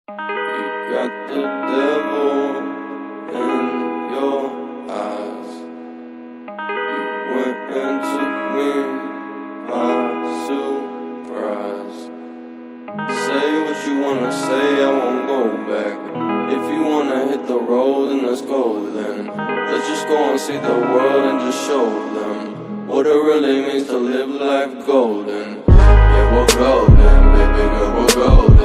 You got the devil in your eyes. You went and took me by surprise. Say what you wanna say, I won't go back. If you wanna hit the road, then let's go then. Let's just go and see the world and just show them what it really means to live life golden. Yeah, we're golden, baby girl, we're golden.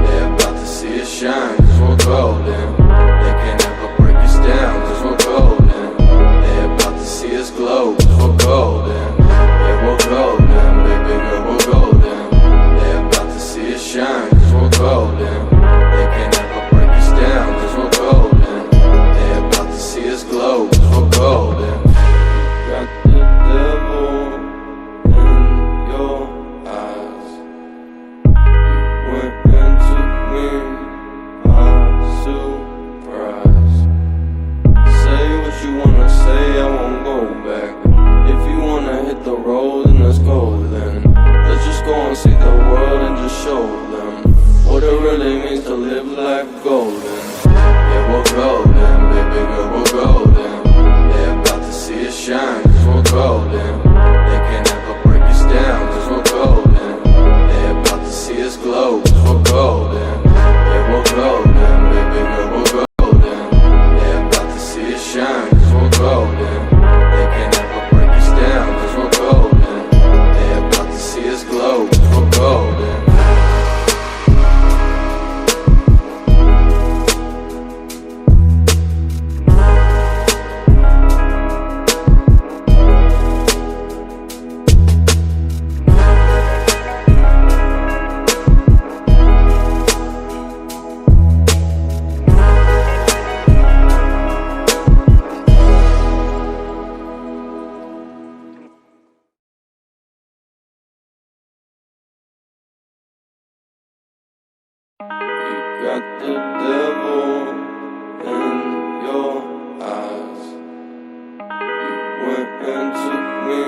They're about to see us shine, cause we're golden. They can't ever break us down, cause we're golden. They're about to see us glow, cause we're golden. Yeah, we're golden, baby girl, we're golden. They're about to see us shine, cause we're golden. They can't ever break us down, cause we're golden. They're about to see us glow, cause we're golden. Got the devil in your eyes. You went and took me by surprise. Say what you wanna say, I won't go back. If you wanna hit the road, then let's go then. Let's just go and see the world and just show them what it really means to live life golden. Yeah, we're golden, baby girl, we're golden. They're about to see us shine, cause we're golden. They can't ever break us down, cause we're golden. They're about to see us glow, cause we're golden. Yeah, we're golden, baby girl, we're golden. They're about to see us shine, cause we're golden. They can't ever break us down, cause we're golden. They're about to see us glow, cause we're golden. You got the devil in your eyes. You went and took me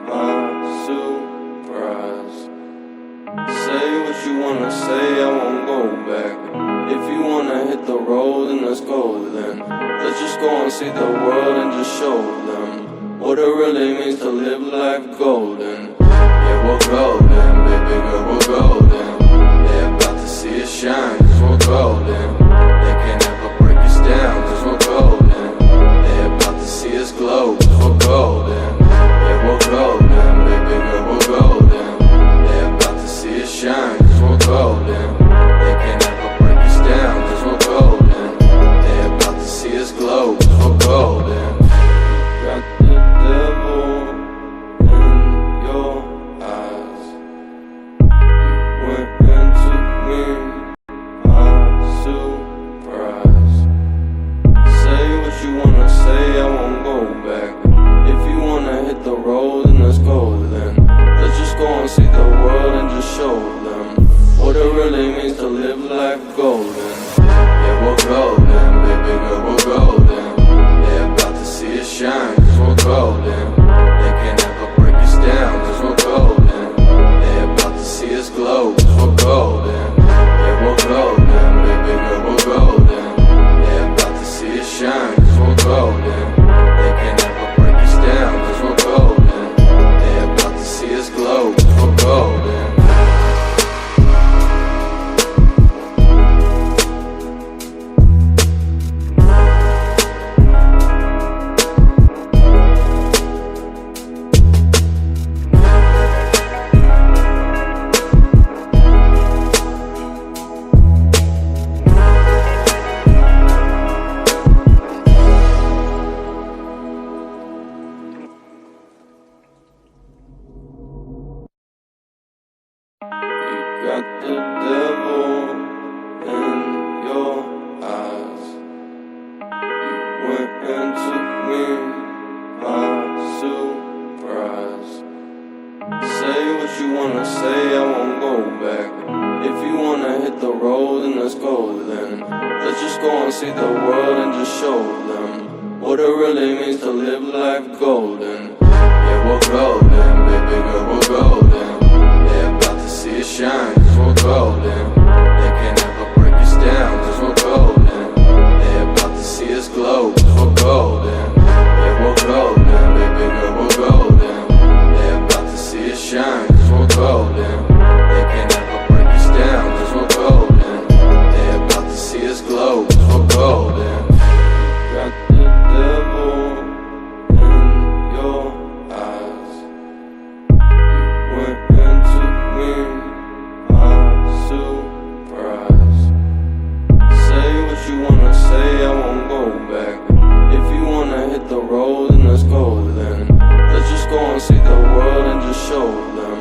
by surprise. Say what you wanna say, I won't go back. If you wanna hit the road, then let's go then. Let's just go and see the world and just show them what it really means to live life golden. Yeah, we're golden, baby girl, we're golden. They're about to see us shine, cause we're golden. They can't ever break us down, cause we're golden. They're about to see us glow, cause we're golden. Yeah, we're golden, baby girl, we're golden. They're about to see us shine, cause we're golden. They can't ever break us down, cause we're golden. They're about to see us glow, cause we're golden. Got the devil in your eyes. You went and took me by surprise. Say what you wanna say, I won't go back. If you wanna hit the road, then let's go then. Let's just go and see the world and just show them what it really means to live life golden. Yeah, we're golden, baby girl, we're golden. They're about to see us shine, cause we're golden. They can't ever break us down, cause we're golden. They're about to see us glow, cause we're golden. Yeah, we're golden, baby girl, we're golden. They're about to see us shine, cause we're golden. They can't ever break us down, cause we're golden. They're about to see us glow, cause we're golden. You got the devil in your eyes. You went and took me by surprise. Say what you wanna say, I won't go back. If you wanna hit the road, then let's go then. Let's just go and see the world and just show them what it really means to live life golden. Yeah, we're golden, baby girl, we're golden. They're about to see us shine, cause we're golden. They can't ever break road and let's go then. Let's just go and see the world and just show them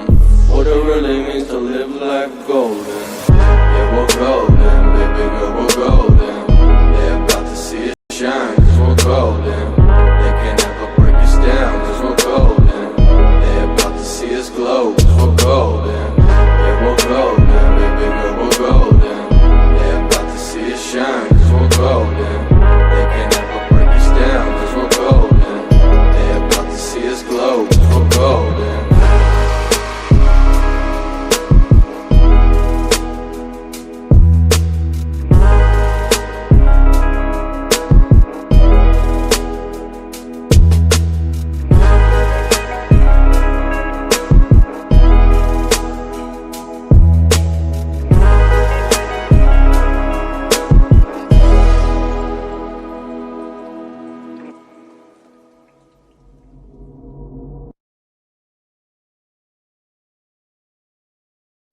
what it really means to live life golden. Yeah, we're golden, baby girl, we're golden. They're about to see it shine, cause we're golden. They can't ever break us down, cause we're golden. They're about to see us glow, cause we're golden. Yeah, we're golden, baby girl, we're golden. They're about to see us shine, cause we're golden. They can't ever break us down, cause we're golden. They're about to see us glow, cause we're golden.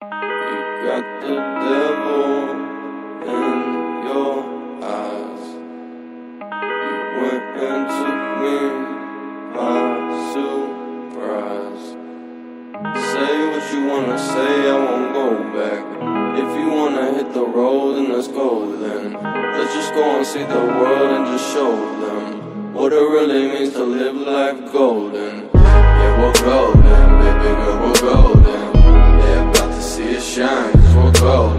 You got the devil in your eyes. You went and took me by surprise. Say what you wanna say, I won't go back. If you wanna hit the road, then let's go then. Let's just go and see the world and just show them what it really means to live life golden. Yeah, we're golden, baby girl, we're golden. They're about to see us shine, cause we're golden.